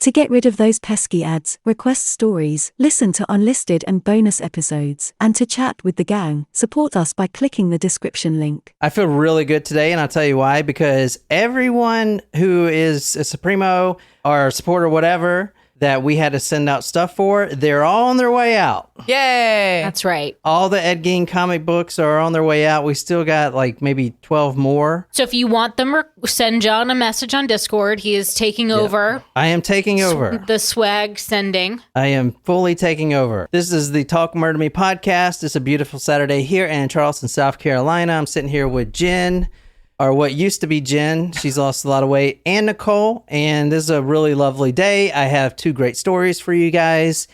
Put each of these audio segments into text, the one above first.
To get rid of those pesky ads, request stories, listen to unlisted and bonus episodes, and to chat with the gang, support us by clicking the description link. I feel really good today, and I'll tell you why. Because everyone who is a Supremo or a supporter, whatever, that we had to send out stuff for, they're all on their way out. Yay! That's right. All the Ed Gein comic books are on their way out. We still got like maybe 12 more. So if you want them, send John a message on Discord. He is taking over. I am taking over. The swag sending. I am fully taking over. This is the Talk Murder Me podcast. It's a beautiful Saturday here in Charleston, South Carolina. I'm sitting here with Jen, or what used to be Jen. She's lost a lot of weight, and Nicole. And this is a really lovely day. I have two great stories for you guys.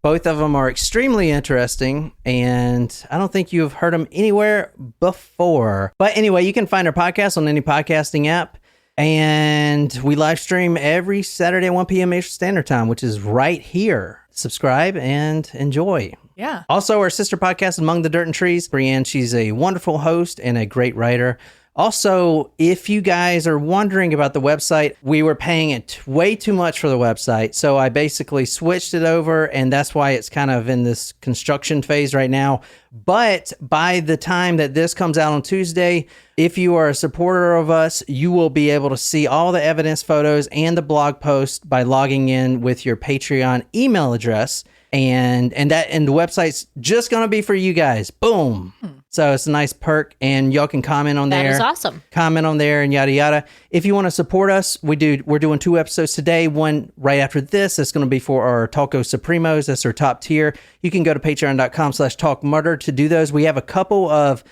Both of them are extremely interesting, and I don't think you've heard them anywhere before. But anyway, you can find our podcast on any podcasting app. And we live stream every Saturday at 1 p.m. Eastern Standard Time, which is right here. Subscribe and enjoy. Yeah. Also, our sister podcast, Among the Dirt and Trees. Brienne, she's a wonderful host and a great writer. Also, if you guys are wondering about the website, we were paying it way too much for the website. So I basically switched it over, and that's why it's kind of in this construction phase right now. But by the time that this comes out on Tuesday, if you are a supporter of us, you will be able to see all the evidence photos and the blog post by logging in with your Patreon email address. And the website's just going to be for you guys. Boom. So it's a nice perk, and y'all can comment on there. That is awesome. Comment on there and yada yada. If you want to support us, we're doing 2 episodes today. One right after this. That's going to be for our Talco Supremos. That's our top tier. You can go to patreon.com/talkmurder to do those. We have a couple of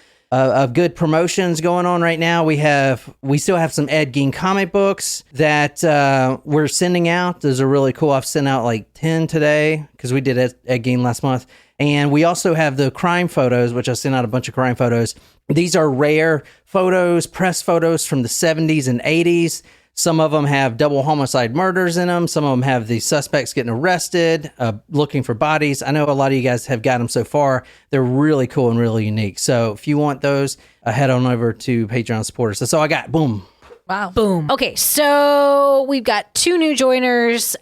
good promotions going on right now. We still have some Ed Gein comic books that we're sending out. Those are really cool. I've sent out like 10 today because we did Ed Gein last month. And we also have the crime photos, which I sent out a bunch of crime photos. These are rare photos, press photos from the 70s and 80s. Some of them have double homicide murders in them. Some of them have the suspects getting arrested, looking for bodies. I know a lot of you guys have got them so far. They're really cool and really unique. So if you want those, head on over to Patreon supporters. That's all I got. Boom. Wow. Boom. Okay, so we've got 2 new joiners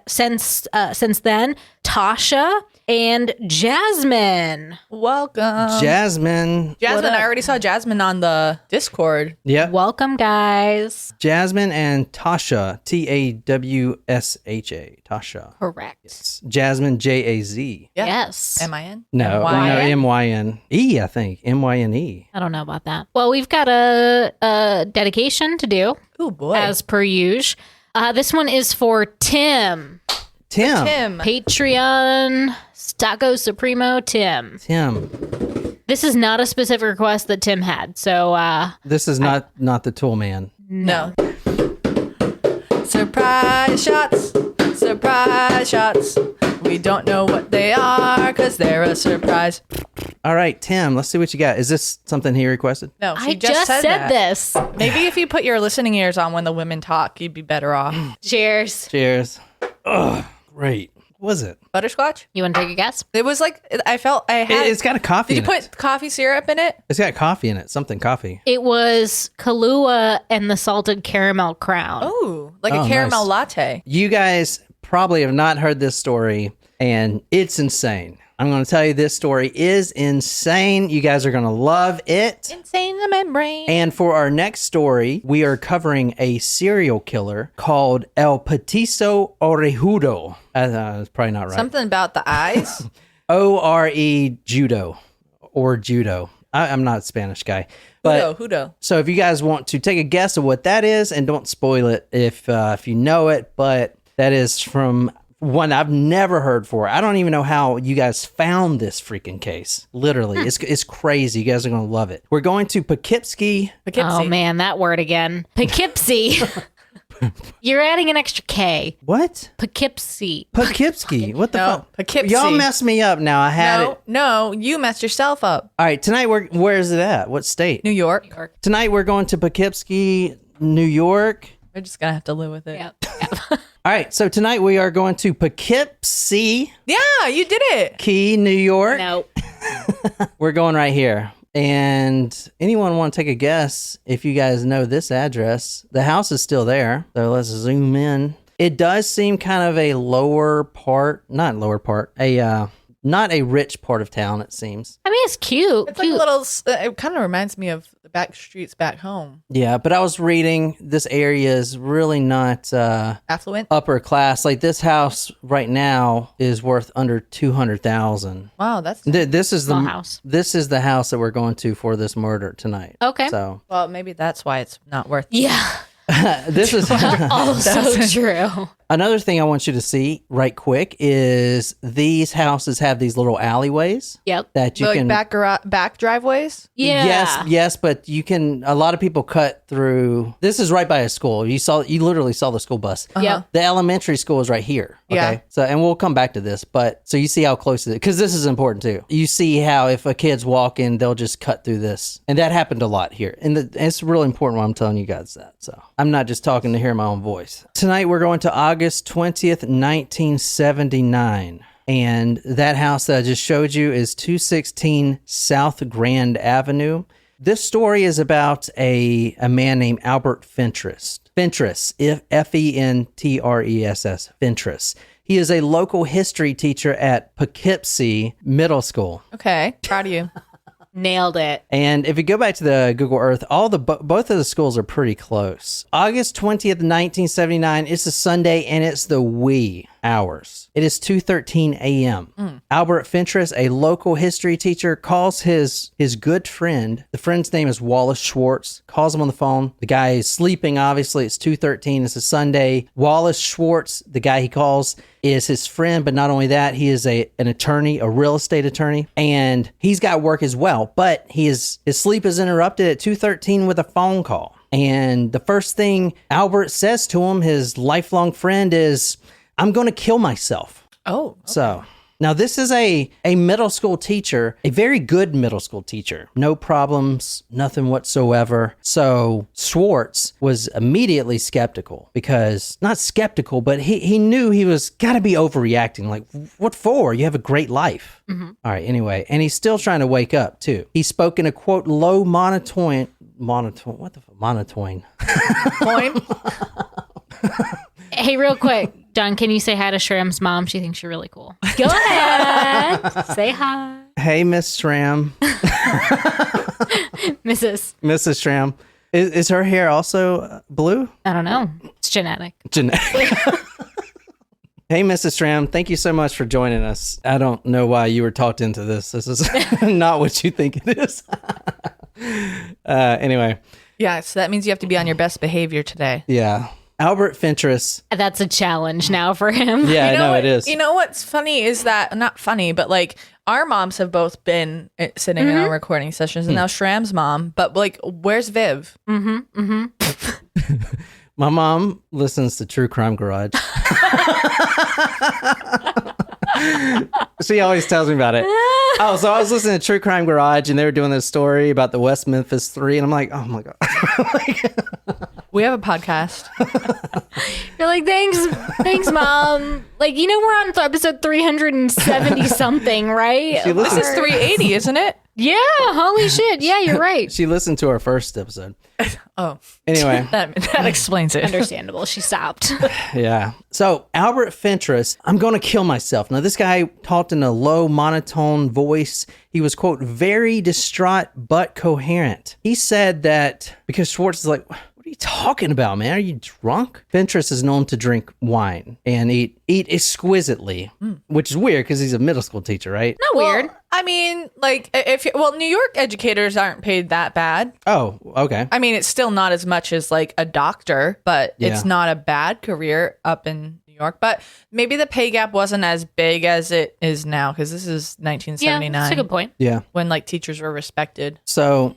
since then. Tasha and Jasmine. Welcome. Jasmine. I already saw Jasmine on the Discord. Yep. Welcome, guys. Jasmine and Tasha. Tawsha. Tasha. Correct. Yes. Jasmine, Jaz. Yeah. Yes. M-I-N? No, M-Y-N? M-Y-N-E, I think. M-Y-N-E. I don't know about that. Well, we've got a dedication to do. Oh, boy. As per usual. This one is for Tim. Tim. Patreon Taco Supremo Tim. This is not a specific request that Tim had. So this is not the Tool Man. No. Surprise shots. Surprise shots. We don't know what they are because they're a surprise. All right, Tim, let's see what you got. Is this something he requested? No, she I just said that. this. Maybe if you put your listening ears on when the women talk, you'd be better off. Cheers. Cheers. Ugh, great. What was it? Butterscotch? You want to take a guess? It was like, I felt I had... It's got a coffee Did you in it. put coffee syrup in it? It's got coffee in it. Something coffee. It was Kahlua and the salted caramel crown. Oh, like a caramel nice. latte. You guys probably have not heard this story, and it's insane. I'm going to tell you this story is insane. You guys are going to love it. Insane in the membrane. And for our next story, we are covering a serial killer called El Petiso Orejudo. That's probably not right. Something about the eyes. O-R-E judo or judo. I'm not a Spanish guy. But Hudo. So if you guys want to take a guess of what that is, and don't spoil it if you know it, but that is from one I've never heard for. I don't even know how you guys found this freaking case. Literally, it's crazy. You guys are going to love it. We're going to Poughkeepsie. Oh, man, that word again. Poughkeepsie. You're adding an extra K. What? Poughkeepsie. Poughkeepsie. What the fuck? Poughkeepsie. Y'all messed me up now. I had it. No, you messed yourself up. All right, tonight, where is it at? What state? New York. Tonight, we're going to Poughkeepsie, New York. We're just going to have to live with it. Yep. All right, so tonight we are going to Poughkeepsie. Yeah, you did it. Key, New York. No. We're going right here. And anyone want to take a guess if you guys know this address? The house is still there. So let's zoom in. It does seem kind of a not a rich part of town, it seems. I mean, it's cute. It's like a little, it kind of reminds me of the back streets back home. Yeah, but I was reading, this area is really not affluent, upper class. Like this house right now is worth under $200,000. Wow, that's this is small the house. This is the house that we're going to for this murder tonight. Okay. So well, maybe that's why it's not worth. Yeah. this is Also true. another thing I want you to see right quick is these houses have these little alleyways. Yep. That you like can back driveways. Yeah. Yes, but you can. A lot of people cut through. This is right by a school. You literally saw the school bus. Yep. The elementary school is right here. Okay. Yeah. So, and we'll come back to this, but so you see how close it is, because this is important too. You see how if a kid's walking, they'll just cut through this, and that happened a lot here. And it's really important why I'm telling you guys that. So I'm not just talking to hear my own voice. Tonight we're going to August 20th, 1979. And that house that I just showed you is 216 South Grand Avenue. This story is about a man named Albert Fentress. Fentress, Fentress, Fentress. He is a local history teacher at Poughkeepsie Middle School. Okay, proud of you. Nailed it. And if you go back to the Google Earth, both of the schools are pretty close. August 20th, 1979, it's a Sunday, and it's the wee hours. It is 2:13 a.m. Albert Fentress, a local history teacher, calls his good friend. The friend's name is Wallace Schwartz. Calls him on the phone. The guy is sleeping, obviously. It's 2:13. It's a Sunday. Wallace Schwartz, the guy he calls, is his friend, but not only that, he is an attorney, a real estate attorney, and he's got work as well, but his sleep is interrupted at 2:13 with a phone call. And the first thing Albert says to him, his lifelong friend, is, "I'm going to kill myself." Oh, okay. So now this is a middle school teacher, a very good middle school teacher. No problems, nothing whatsoever. So Schwartz was immediately skeptical, because not skeptical, but he knew he was got to be overreacting. Like, what for? You have a great life. Mm-hmm. All right. Anyway, and he's still trying to wake up too. He spoke in a quote low monotone. What the fuck? Monotone. Coin. Hey, real quick, John, can you say hi to Shram's mom? She thinks you're really cool. Go ahead. Say hi. Hey, Miss Schramm. Mrs. Schramm. Is her hair also blue? I don't know. It's genetic. Hey, Mrs. Schramm, thank you so much for joining us. I don't know why you were talked into this. This is not what you think it is. Anyway. Yeah, so that means you have to be on your best behavior today. Yeah. Albert Fentress. That's a challenge now for him. Yeah, You know I know what, it is. You know what's funny is that, not funny, but like our moms have both been sitting in on recording sessions, and now Shram's mom, but like, where's Viv? My mom listens to True Crime Garage. She always tells me about it. Oh, so I was listening to True Crime Garage, and they were doing this story about the West Memphis 3, and I'm like, oh my God. We have a podcast. You're like, thanks, mom. Like, you know, we're on episode 370 something, right? This is 380, isn't it? Yeah, holy shit. Yeah, you're right. She listened to our first episode. Oh, Anyway. that explains it. Understandable. She stopped. Yeah. So Albert Fentress, I'm going to kill myself. Now, this guy talked in a low monotone voice. He was, quote, very distraught but coherent. He said that because Schwartz is like, what are you talking about, man? Are you drunk? Fentress is known to drink wine and eat exquisitely, which is weird because he's a middle school teacher, right? Not weird. I mean, like, New York educators aren't paid that bad. Oh, okay. I mean, it's still not as much as like a doctor, but it's not a bad career up in New York. But maybe the pay gap wasn't as big as it is now, because this is 1979. Yeah, that's a good point. Yeah. When like teachers were respected. So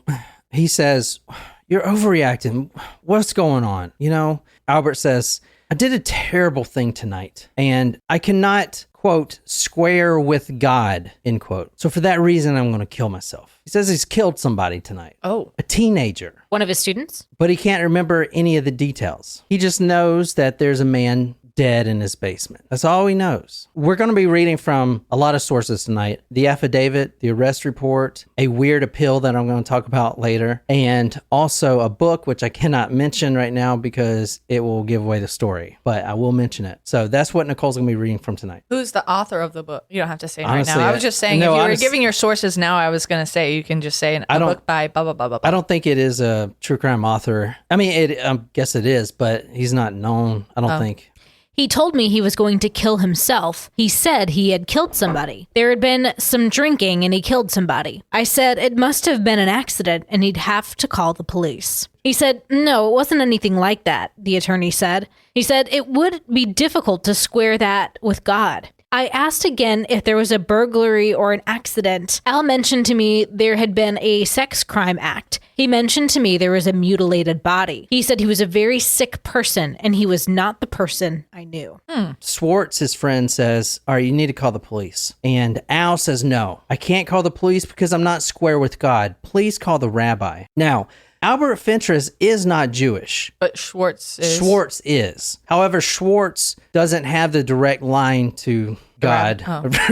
he says, you're overreacting. What's going on? You know, Albert says, I did a terrible thing tonight, and I cannot, quote, square with God, end quote. So for that reason, I'm going to kill myself. He says he's killed somebody tonight. Oh. A teenager. One of his students? But he can't remember any of the details. He just knows that there's a man dead in his basement. That's all he knows. We're going to be reading from a lot of sources tonight. The affidavit, the arrest report, a weird appeal that I'm going to talk about later, and also a book, which I cannot mention right now because it will give away the story, but I will mention it. So that's what Nicole's going to be reading from tonight. Who's the author of the book? You don't have to say it Honestly, right now. I was just saying, no, if you were giving your sources now, I was going to say you can just say a book by blah, blah, blah, blah, blah. I don't think it is a true crime author. I mean, I guess it is, but he's not known, I don't think. He told me he was going to kill himself. He said he had killed somebody. There had been some drinking and he killed somebody. I said it must have been an accident and he'd have to call the police. He said, no, it wasn't anything like that, the attorney said. He said it would be difficult to square that with God. I asked again if there was a burglary or an accident. Al mentioned to me there had been a sex crime act. He mentioned to me there was a mutilated body. He said he was a very sick person and he was not the person I knew. Schwartz, his friend, says, all right, you need to call the police. And Al says, no, I can't call the police because I'm not square with God. Please call the rabbi. Now, Albert Fentress is not Jewish. But Schwartz is. Schwartz is. However, Schwartz doesn't have the direct line to God.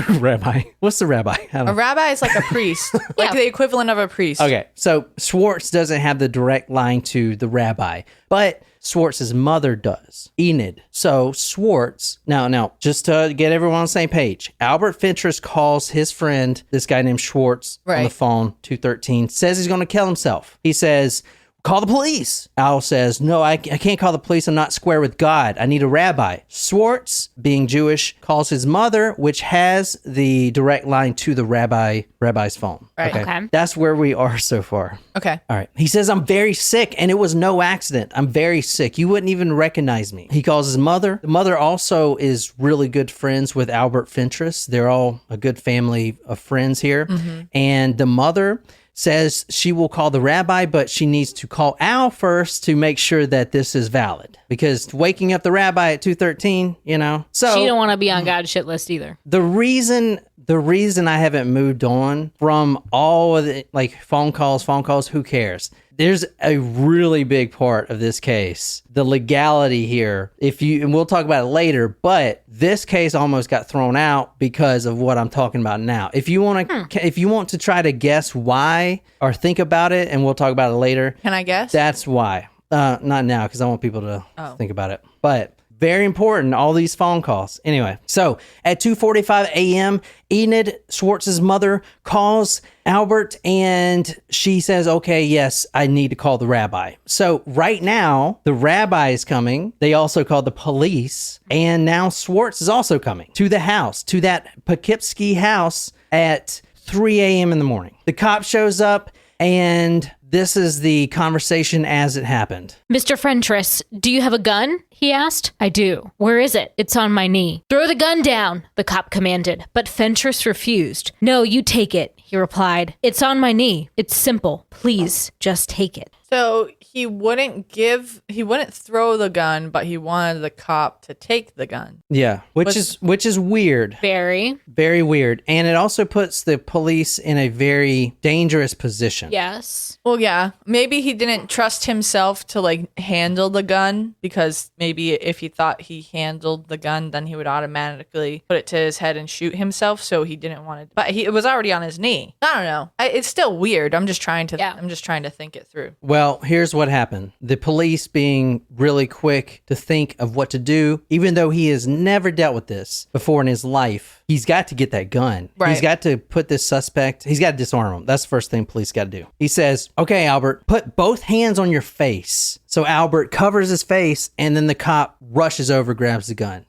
Rabbi. What's the rabbi? A rabbi is like a priest, like the equivalent of a priest. Okay, so Schwartz doesn't have the direct line to the rabbi, but Schwartz's mother does, Enid. So Schwartz, now, just to get everyone on the same page, Albert Fentress calls his friend, this guy named Schwartz, on the phone, 213, says he's going to kill himself. He says, call the police. Al says, no, I can't call the police. I'm not square with God. I need a rabbi. Schwartz, being Jewish, calls his mother, which has the direct line to the rabbi's phone. Right. Okay. That's where we are so far. Okay. All right. He says, I'm very sick and it was no accident. I'm very sick. You wouldn't even recognize me. He calls his mother. The mother also is really good friends with Albert Fentress. They're all a good family of friends here. Mm-hmm. And the mother says she will call the rabbi, but she needs to call Al first to make sure that this is valid. Because waking up the rabbi at 2:13, So she don't want to be on God's shit list either. The reason I haven't moved on from all of the phone calls, who cares? There's a really big part of this case, the legality here. And we'll talk about it later, but this case almost got thrown out because of what I'm talking about now. If you want to try to guess why or think about it, and we'll talk about it later. Can I guess? That's why. Not now, because I want people to think about it. But very important, all these phone calls. Anyway, so at 2:45 a.m., Enid, Schwartz's mother, calls Albert and she says, okay, yes, I need to call the rabbi. So right now, the rabbi is coming. They also called the police. And now Schwartz is also coming to the house, to that Poughkeepsie house at 3 a.m. in the morning. The cop shows up and this is the conversation as it happened. Mr. Fentress, do you have a gun? He asked. I do. Where is it? It's on my knee. Throw the gun down, the cop commanded, but Fentress refused. No, you take it, he replied. It's on my knee. It's simple. Please, just take it. So he wouldn't throw the gun, but he wanted the cop to take the gun. Yeah, which is weird. Very. Very weird. And it also puts the police in a very dangerous position. Yes. Well, yeah. Maybe he didn't trust himself to handle the gun, because maybe if he thought he handled the gun, then he would automatically put it to his head and shoot himself. So he didn't want to. But it was already on his knee. I don't know. It's still weird. I'm just trying to think it through. Well, here's what happened. The police being really quick to think of what to do, even though he has never dealt with this before in his life, he's got to get that gun. Right. He's got to put this suspect, he's got to disarm him. That's the first thing police got to do. He says, okay, Albert, put both hands on your face. So Albert covers his face and then the cop rushes over, grabs the gun.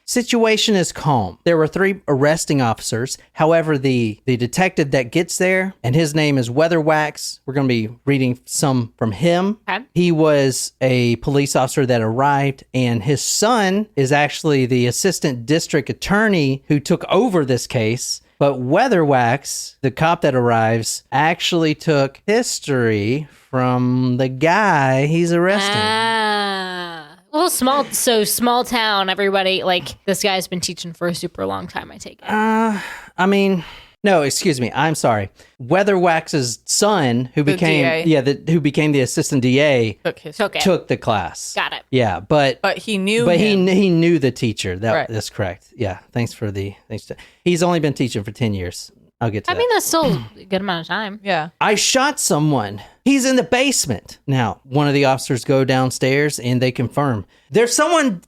Situation is calm. There were 3 arresting officers. However, the detective that gets there, and his name is Weatherwax. We're going to be reading some from him. Okay. He was a police officer that arrived, and his son is actually the assistant district attorney who took over this case. But Weatherwax, the cop that arrives, actually took history from the guy he's arresting. Well, small town, everybody, this guy's been teaching for a super long time, I take it. I mean, No, excuse me. I'm sorry. Weatherwax's son, who became who became the assistant DA, took the class. Got it. Yeah, but he knew. But him. he knew the teacher. Right. That's correct. Yeah. Thanks. He's only been teaching for 10 years. I'll get to that. I mean, that's still a good amount of time. Yeah. I shot someone. He's in the basement. Now, one of the officers go downstairs and they confirm there's someone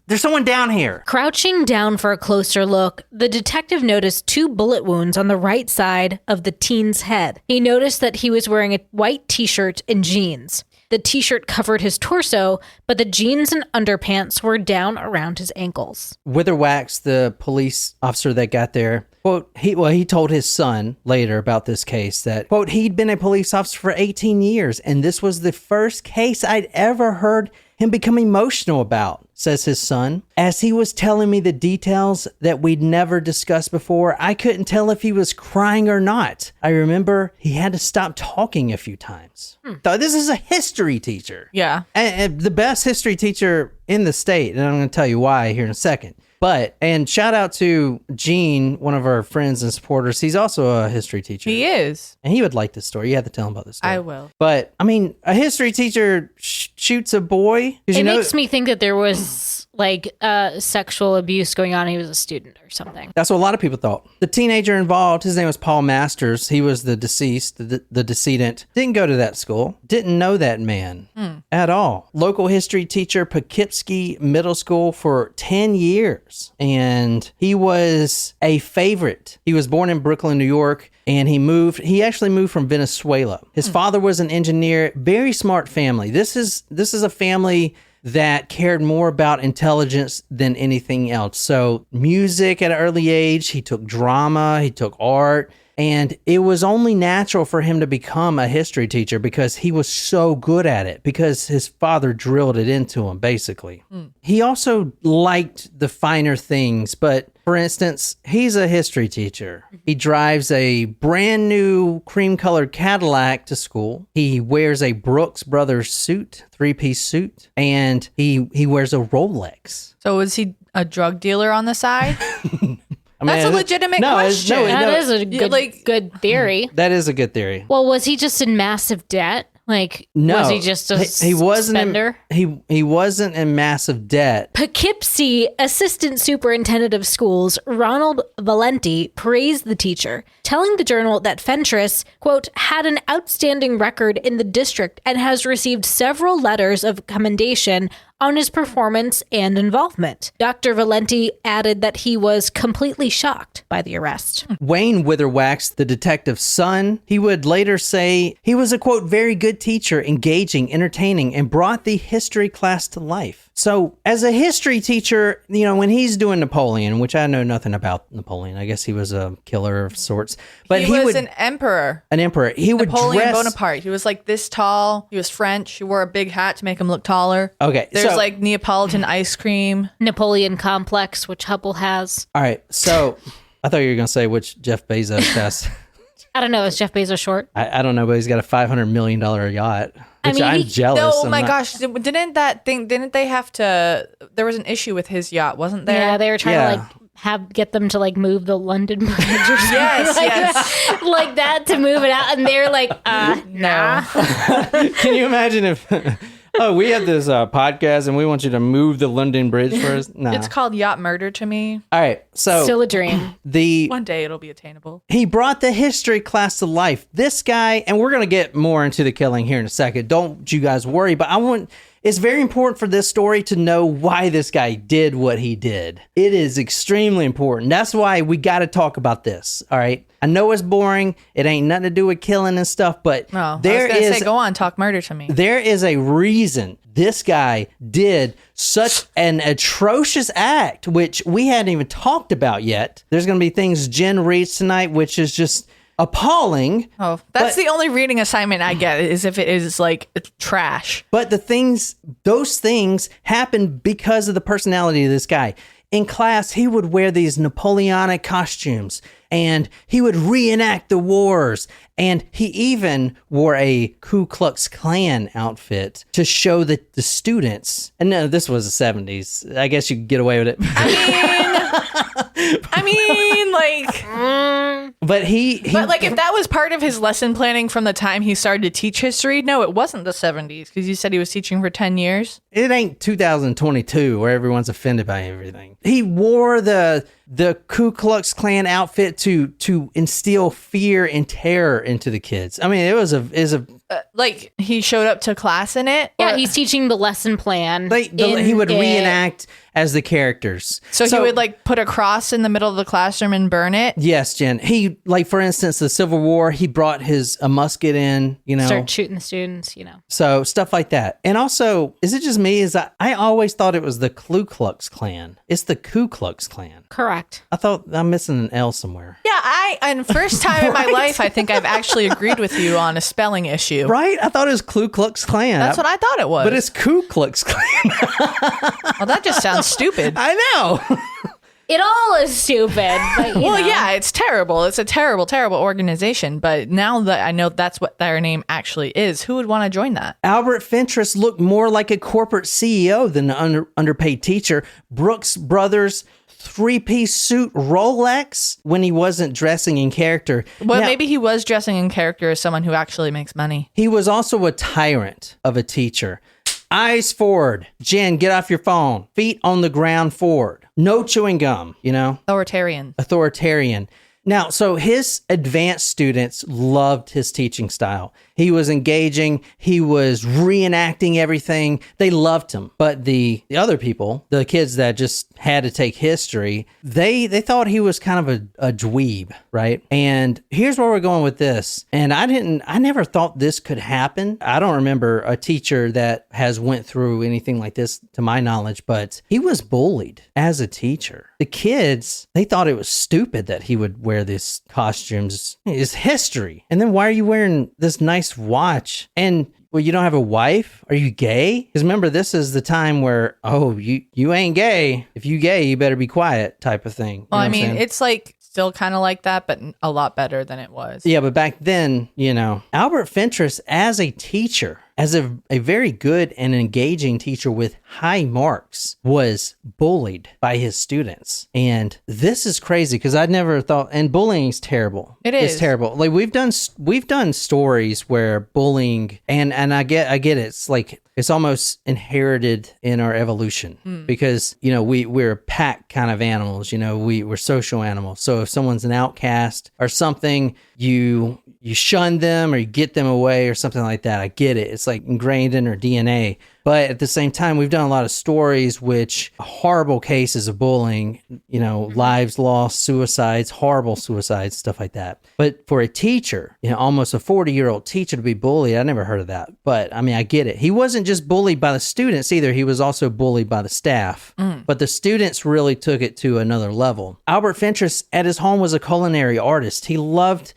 down here. Crouching down for a closer look, the detective noticed 2 bullet wounds on the right side of the teen's head. He noticed that he was wearing a white t-shirt and jeans. The t-shirt covered his torso, but the jeans and underpants were down around his ankles. Weatherwax, the police officer that got there, quote, he told his son later about this case that, quote, he'd been a police officer for 18 years, and this was the first case I'd ever heard him become emotional about, says his son. As he was telling me the details that we'd never discussed before, I couldn't tell if he was crying or not. I remember he had to stop talking a few times. So this is a history teacher. Yeah. And the best history teacher in the state, and I'm going to tell you why here in a second. And shout out to Gene, one of our friends and supporters. He's also a history teacher. He is. And he would like this story. You have to tell him about this story. I will. But, I mean, a history teacher shoots a boy. It makes me think that there was sexual abuse going on. He was a student or something. That's what a lot of people thought. The teenager involved, his name was Paul Masters. He was the deceased, the decedent. Didn't go to that school. Didn't know that man at all. Local history teacher, Poughkeepsie Middle School for 10 years. And he was a favorite. He was born in Brooklyn, New York. And he actually moved from Venezuela. His father was an engineer, very smart family. This is a family that cared more about intelligence than anything else. So music at an early age, he took drama, he took art, and it was only natural for him to become a history teacher because he was so good at it, because his father drilled it into him, basically. He also liked the finer things, but for instance, he's a history teacher. He drives a brand new cream-colored Cadillac to school. He wears a Brooks Brothers suit, 3-piece suit, and he wears a Rolex. So was he a drug dealer on the side? That's a legitimate question. That is a good theory. That is a good theory. Well, was he just in massive debt? No, was he just a spender? He wasn't in massive debt. Poughkeepsie Assistant Superintendent of Schools Ronald Valenti praised the teacher, telling the Journal that Fentress, quote, had an outstanding record in the district and has received several letters of commendation on his performance and involvement. Dr. Valenti added that he was completely shocked by the arrest. Wayne Weatherwax, the detective's son, he would later say he was a, quote, very good teacher, engaging, entertaining, and brought the history class to life. So as a history teacher, when he's doing Napoleon, which I know nothing about Napoleon, I guess he was a killer of sorts. But he was an emperor. An emperor. Napoleon Bonaparte. He was like this tall. He was French. He wore a big hat to make him look taller. Okay. There's like Neapolitan ice cream. Napoleon complex, which Hubble has. All right. So I thought you were going to say which Jeff Bezos has. I don't know. Is Jeff Bezos short? I don't know, but he's got a $500 million yacht. Which I'm jealous. Oh my gosh! Didn't they have to? There was an issue with his yacht, wasn't there? Yeah, they were trying to get them to move the London Bridge or something. Yes. Like that to move it out, and they're like, nah. Can you imagine if? Oh, we have this podcast and we want you to move the London Bridge for us. No. It's called yacht murder to me. All right, so still a dream. One day it'll be attainable. He brought the history class to life. This guy, and we're gonna get more into the killing here in a second. Don't you guys worry, but it's very important for this story to know why this guy did what he did. It is extremely important. That's why we got to talk about this. All right. I know it's boring. It ain't nothing to do with killing and stuff, but I was gonna say, go on, talk murder to me. There is a reason this guy did such an atrocious act, which we hadn't even talked about yet. There's going to be things Jen reads tonight, which is just appalling. Oh, that's the only reading assignment I get, is if it is trash. But those things happen because of the personality of this guy. In class, he would wear these Napoleonic costumes, and he would reenact the wars. And he even wore a Ku Klux Klan outfit to show the students. And no, this was the 70s. I guess you could get away with it. I mean, like, but but like, if that was part of his lesson planning from the time he started to teach history, no, it wasn't the 70s, because you said he was teaching for 10 years. It ain't 2022 where everyone's offended by everything. He wore the Ku Klux Klan outfit to instill fear and terror into the kids. I mean, it was a like, he showed up to class in it. Yeah, he's teaching the lesson plan. He would reenact as the characters. So he would like put a cross in the middle of the classroom and burn it. Yes, Jen. He, like, for instance, the Civil War, he brought a musket in, Start shooting the students, So stuff like that. And also, is it just me? I always thought it was the Ku Klux Klan. It's the Ku Klux Klan. Correct. I thought I'm missing an L somewhere. Yeah, and first time in my life, I think I've actually agreed with you on a spelling issue. Right? I thought it was Ku Klux Klan. That's what I thought it was. But it's Ku Klux Klan. Well, that just sounds stupid. I know. It all is stupid. But, well, yeah, it's terrible. It's a terrible, terrible organization. But now that I know that's what their name actually is, who would want to join that? Albert Fentress looked more like a corporate CEO than an underpaid teacher. Brooks Brothers 3-piece suit Rolex when he wasn't dressing in character. Well, now, maybe he was dressing in character as someone who actually makes money. He was also a tyrant of a teacher. Eyes forward. Jen, get off your phone. Feet on the ground forward. No chewing gum, Authoritarian. Now, so his advanced students loved his teaching style. He was engaging. He was reenacting everything. They loved him. But the other people, the kids that just had to take history, they thought he was kind of a dweeb, right? And here's where we're going with this. And I never thought this could happen. I don't remember a teacher that has went through anything like this to my knowledge, but he was bullied as a teacher. The kids, they thought it was stupid that he would wear these costumes. It's history. And then why are you wearing this nice watch? And well, you don't have a wife? Are you gay? Because remember, this is the time where, you ain't gay. If you gay, you better be quiet type of thing. Well, I mean, it's like still kind of like that, but a lot better than it was. Yeah, but back then, Albert Fentress as a teacher, as a very good and engaging teacher with high marks, was bullied by his students. And this is crazy because I'd never thought, and bullying is terrible. It is. It's terrible. Like we've done stories where bullying, and I get it. It's like, it's almost inherited in our evolution because, we're pack kind of animals, we're social animals. So if someone's an outcast or something, you shun them or you get them away or something like that. I get it. It's like ingrained in our DNA. But at the same time, we've done a lot of stories which horrible cases of bullying, lives lost, suicides, horrible suicides, stuff like that. But for a teacher, almost a 40-year-old teacher to be bullied, I never heard of that. But I mean, I get it. He wasn't just bullied by the students either. He was also bullied by the staff. But the students really took it to another level. Albert Fentress at his home was a culinary artist. He loved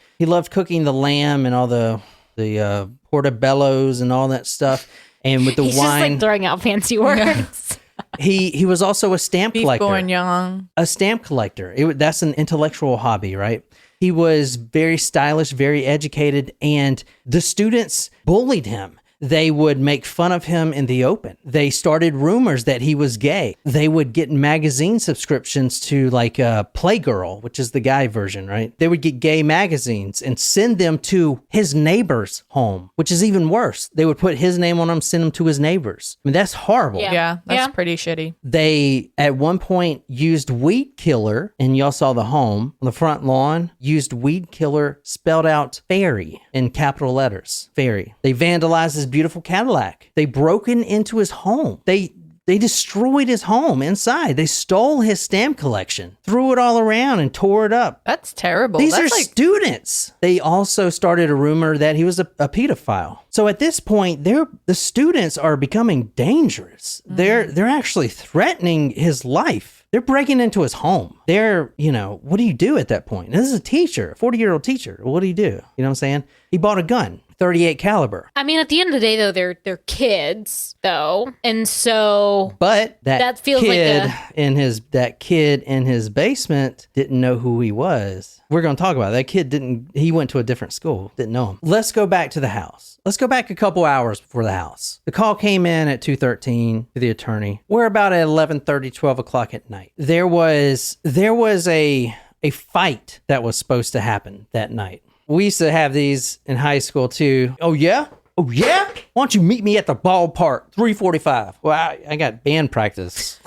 cooking the lamb and all the portobellos and all that stuff. And with the He's wine, just like throwing out fancy words. he was also a stamp collector. Beef bourguignon. A stamp collector. That's an intellectual hobby, right? He was very stylish, very educated, and the students bullied him. They would make fun of him in the open. They started rumors that he was gay. They would get magazine subscriptions to like Playgirl, which is the guy version, right? They would get gay magazines and send them to his neighbor's home, which is even worse. They would put his name on them, send them to his neighbors. I mean, that's horrible. Yeah, that's pretty shitty. They, at one point, used weed killer, and y'all saw the home on the front lawn, used weed killer spelled out fairy in capital letters. Fairy. They vandalized his beautiful Cadillac. They broke into his home. They destroyed his home inside. They stole his stamp collection, threw it all around and tore it up. That's terrible. These That's are like students. They also started a rumor that he was a pedophile. So at this point, the students are becoming dangerous. They're actually threatening his life. They're breaking into his home. What do you do at that point? This is a teacher, a 40-year-old teacher. What do you do? You know what I'm saying? He bought a gun. .38 caliber. I mean, at the end of the day, though, they're kids, though, and so. But that feels kid like that kid in his basement didn't know who he was. We're going to talk about it. That kid he went to a different school, didn't know him. Let's go back to the house. Let's go back a couple hours before the house. The call came in at 2:13 to the attorney. We're about at 11:30, 12 o'clock at night. There was a fight that was supposed to happen that night. We used to have these in high school too. Oh yeah? Oh yeah? Why don't you meet me at the ballpark, 3:45? Well, I got band practice.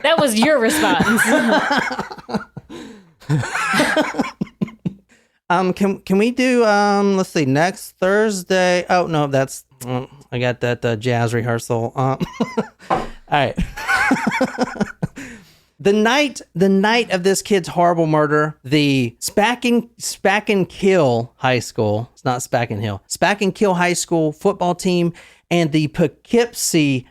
That was your response. Can we do let's see, next Thursday? Oh no, that's I got that jazz rehearsal. All right. The night of this kid's horrible murder, the Spack and Kill High School, it's not Spack and Hill, Spack and Kill High School football team and the Poughkeepsie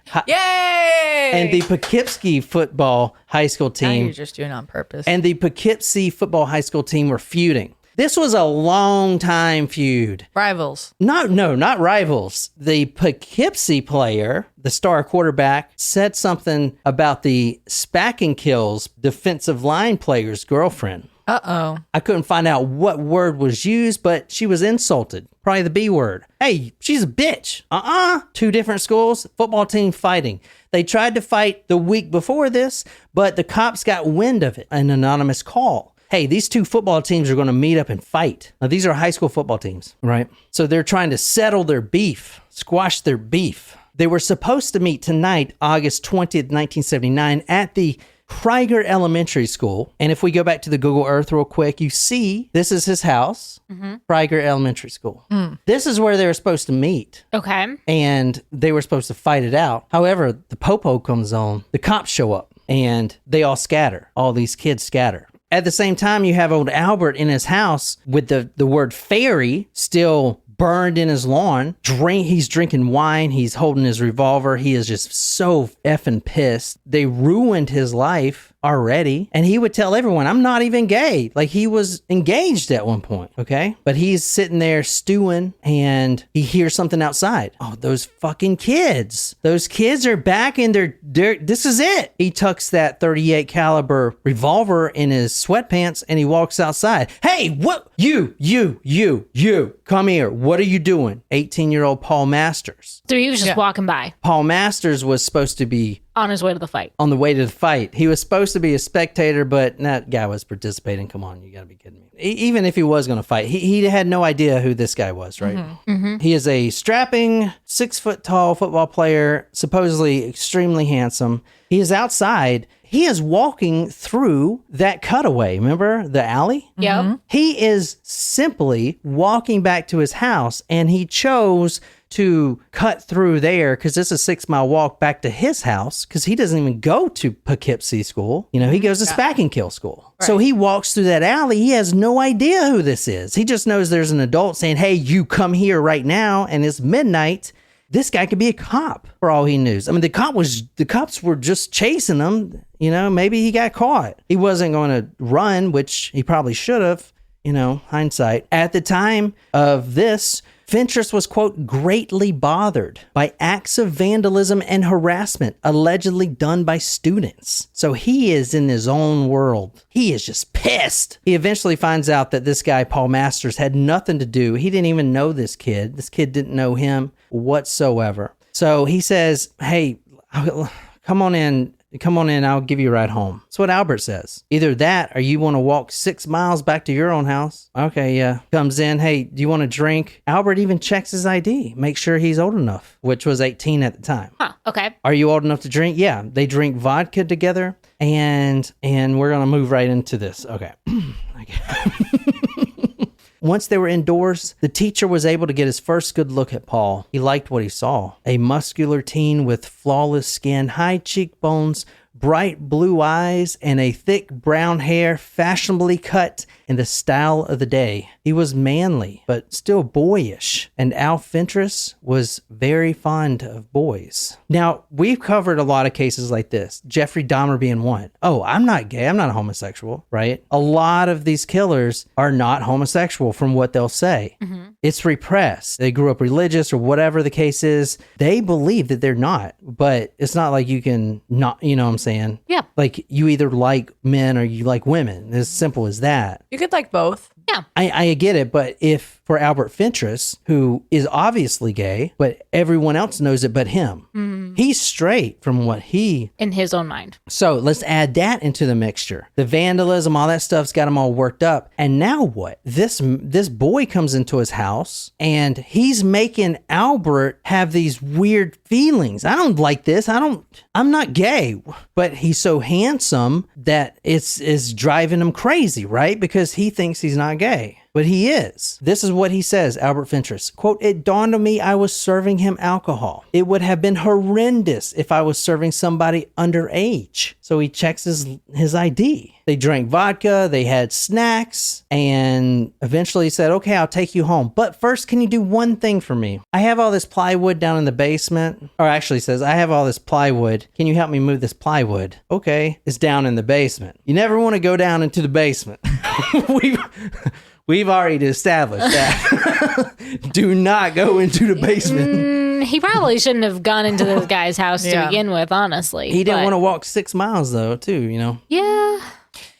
football high school Now team. you're just doing it on purpose. And the Poughkeepsie football high school team were feuding. This was a long time feud. Rivals. No, not rivals. The Poughkeepsie player, the star quarterback, said something about the Spack and Kill's defensive line player's girlfriend. Uh-oh. I couldn't find out what word was used, but she was insulted. Probably the B word. Hey, she's a bitch. Two different schools, football team fighting. They tried to fight the week before this, but the cops got wind of it. An anonymous call. Hey, these two football teams are going to meet up and fight. Now, these are high school football teams, right? So they're trying to settle their beef, squash their beef. They were supposed to meet tonight, August 20th, 1979, at the Krieger Elementary School. And if we go back to the Google Earth real quick, you see this is his house, Krieger Elementary School. This is where they were supposed to meet. Okay. And they were supposed to fight it out. However, the popo comes on, the cops show up, and they all scatter. All these kids scatter. At the same time, you have old Albert in his house with the word fairy still burned in his lawn. He's drinking wine. He's holding his revolver. He is just so effing pissed. They ruined his life already. And he would tell everyone, I'm not even gay. Like, he was engaged at one point, okay? But he's sitting there stewing and he hears something outside. Oh, those fucking kids. Those kids are back and they're this is it. He tucks that .38 caliber revolver in his sweatpants and he walks outside. Hey, what? You, come here. What are you doing? 18-year-old Paul Masters. So he was just walking by. Paul Masters was supposed to be on his way to the fight. On the way to the fight. He was supposed to be a spectator, but that guy was participating. Come on, you gotta be kidding me. Even if he was going to fight, he had no idea who this guy was, right? He is a strapping, 6-foot-tall football player, supposedly extremely handsome. He is outside. He is walking through that cutaway. Remember the alley? Yep. He is simply walking back to his house, and he chose to cut through there because it's a 6-mile walk back to his house because he doesn't even go to Poughkeepsie School. You know, he goes to Spack and Kill School. Right. So he walks through that alley. He has no idea who this is. He just knows there's an adult saying, hey, you come here right now. And it's midnight. This guy could be a cop for all he knew. I mean, the cops were just chasing him. You know, maybe he got caught. He wasn't going to run, which he probably should have, you know, hindsight. At the time of this, Fentress was, quote, greatly bothered by acts of vandalism and harassment allegedly done by students. So he is in his own world. He is just pissed. He eventually finds out that this guy, Paul Masters, had nothing to do. He didn't even know this kid. This kid didn't know him whatsoever. So he says, hey, come on in. Come on in, I'll give you a ride home. That's what Albert says. Either that or you want to walk 6 miles back to your own house. Okay, yeah. Comes in, hey, do you want to drink? Albert even checks his ID, make sure he's old enough, which was 18 at the time. Huh, okay. Are you old enough to drink? Yeah. They drink vodka together, and we're going to move right into this. Okay. Once they were indoors, the teacher was able to get his first good look at Paul. He liked what he saw. A muscular teen with flawless skin, high cheekbones, bright blue eyes, and a thick brown hair fashionably cut in the style of the day. He was manly, but still boyish. And Al Fentress was very fond of boys. Now, we've covered a lot of cases like this. Jeffrey Dahmer being one. Oh, I'm not gay. I'm not a homosexual, right? A lot of these killers are not homosexual from what they'll say. It's repressed. They grew up religious or whatever the case is. They believe that they're not, but it's not like you can not, you know what I'm saying? Yeah. Like you either like men or you like women. It's as simple as that. You could like both. Yeah. I get it, but if for Albert Fentress, who is obviously gay, but everyone else knows it but him, he's straight from what he... In his own mind. So let's add that into the mixture. The vandalism, all that stuff's got him all worked up. And now what? This boy comes into his house and he's making Albert have these weird feelings. I don't like this. I'm not gay. But he's so handsome that it's driving him crazy, right? Because he thinks he's not gay. But he is. This is what he says, Albert Fentress. Quote, "It dawned on me I was serving him alcohol. It would have been horrendous if I was serving somebody underage." So he checks his ID. They drank vodka, they had snacks, and eventually he said, "Okay, I'll take you home. But first, can you do one thing for me? I have all this plywood down in the basement." Or actually says, "I have all this plywood. Can you help me move this plywood?" Okay, it's down in the basement. You never want to go down into the basement. We've already established that. Do not go into the basement. He probably shouldn't have gone into this guy's house to begin with, honestly. He didn't want to walk 6 miles, though, too, you know? Yeah.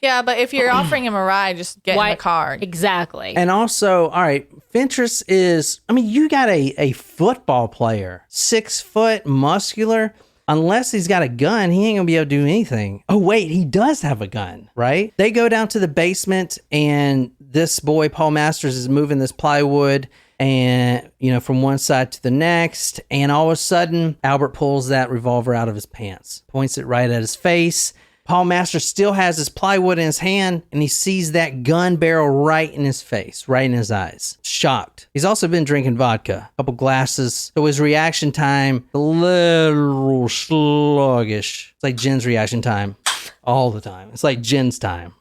Yeah, but if you're offering him a ride, just get in the car. Exactly. And also, all right, Fentress is, I mean, you got a football player, 6 foot, muscular. Unless he's got a gun, he ain't gonna be able to do anything. Oh, wait, he does have a gun, right? They go down to the basement and this boy, Paul Masters, is moving this plywood and, you know, from one side to the next. And all of a sudden, Albert pulls that revolver out of his pants, points it right at his face. Paul Masters still has his plywood in his hand, and he sees that gun barrel right in his face, right in his eyes. Shocked. He's also been drinking vodka, a couple glasses, so his reaction time, a little sluggish. It's like Jen's reaction time all the time. It's like Jen's time.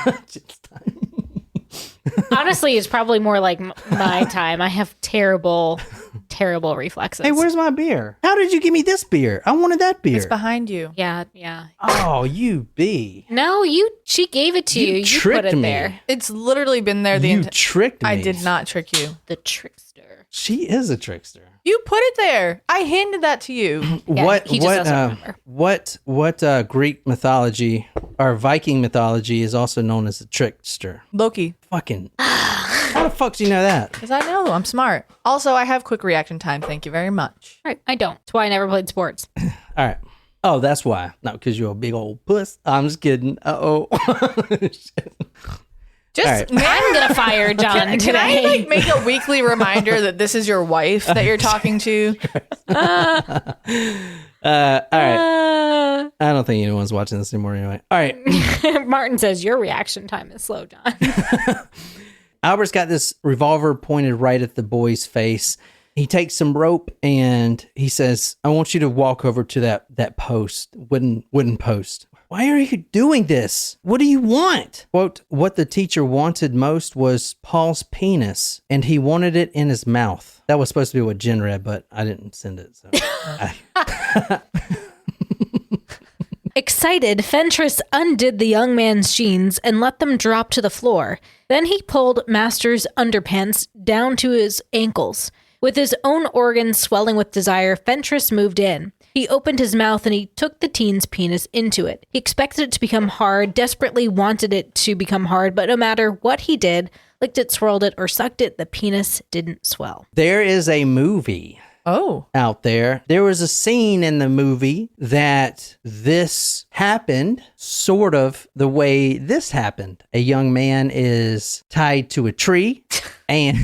Jen's time. Honestly, it's probably more like my time. I have terrible reflexes. Hey, where's my beer? How did you give me this beer? I wanted that beer. It's behind you. Yeah. Oh, you bee. No, she gave it to you. You tricked put it me. there. It's literally been there the You entire... tricked me. I did not trick you. The trickster. She is a trickster. You put it there. I handed that to you. Yeah, he just doesn't remember. What Greek mythology or Viking mythology is also known as a trickster? Loki. Fucking. How the fuck do you know that? Because I know. I'm smart. Also, I have quick reaction time. Thank you very much. Right. I don't. That's why I never played sports. All right. Oh, that's why. Not because you're a big old puss. I'm just kidding. Uh-oh. Just, right. I'm gonna fire John can today. I like make a weekly reminder that this is your wife that you're talking to? All right. I don't think anyone's watching this anymore anyway. All right. Martin says your reaction time is slow, John. Albert's got this revolver pointed right at the boy's face. He takes some rope and he says, "I want you to walk over to that post, wooden post." "Why are you doing this? What do you want?" Quote, "What the teacher wanted most was Paul's penis, and he wanted it in his mouth." That was supposed to be what Jen read, but I didn't send it. So. Excited, Fentress undid the young man's jeans and let them drop to the floor. Then he pulled Master's underpants down to his ankles. With his own organs swelling with desire, Fentress moved in. He opened his mouth and he took the teen's penis into it. He expected it to become hard, desperately wanted it to become hard, but no matter what he did, licked it, swirled it, or sucked it, the penis didn't swell. There is a movie out there. There was a scene in the movie that this happened sort of the way this happened. A young man is tied to a tree and